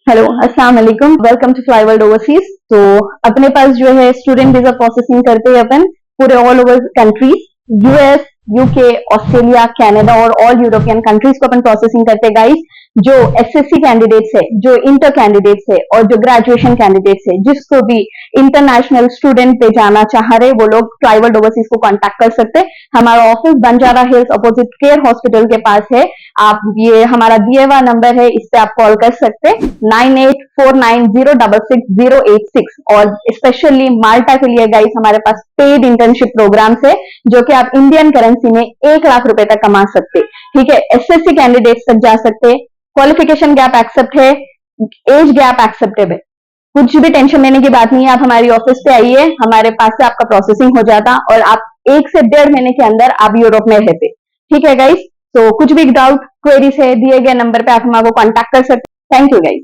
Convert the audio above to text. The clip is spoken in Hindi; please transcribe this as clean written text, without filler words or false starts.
हेलो, अस्सलाम वालेकुम। Welcome to Fly World Overseas. तो अपने पास जो है स्टूडेंट वीजा प्रोसेसिंग करते हैं अपन पूरे all over countries, US, UK, Australia, Canada और ऑल यूरोपियन कंट्रीज को अपन प्रोसेसिंग करते हैं गाइस। जो एसएससी कैंडिडेट्स है, जो इंटर कैंडिडेट्स है और जो ग्रेजुएशन कैंडिडेट्स है, जिसको भी इंटरनेशनल स्टूडेंट पे जाना चाह रहे, वो लोग फ्लाई वर्ल्ड ओवरसीज को कांटेक्ट कर सकते हैं। हमारा office Banjara hills opposite care hospital के पास है। आप ये हमारा दिए हुआ नंबर है, इस पे आप कॉल कर सकते हैं 9849066086। और स्पेशली माल्टा के लिए गाइस हमारे पास पेड इंटर्नशिप प्रोग्राम्स है, जो कि आप इंडियन करेंसी में 1 लाख रुपए तक कमा सकते। ठीक है, एसएससी कैंडिडेट्स तक जा सकते। क्वालिफिकेशन गैप एक्सेप्ट है, एज गैप एक्सेप्टेबल है। कुछ भी टेंशन लेने की बात नहीं है। आप हमारी ऑफिस पे आइए, हमारे पास से आपका प्रोसेसिंग हो जाता और आप 1 से 1.5 महीने के अंदर आप यूरोप में रहते। ठीक है गाइस। तो कुछ भी डाउट क्वेरीज है, दिए गए नंबर पे आप हमारे को कांटेक्ट कर सकते हैं। Thank you guys.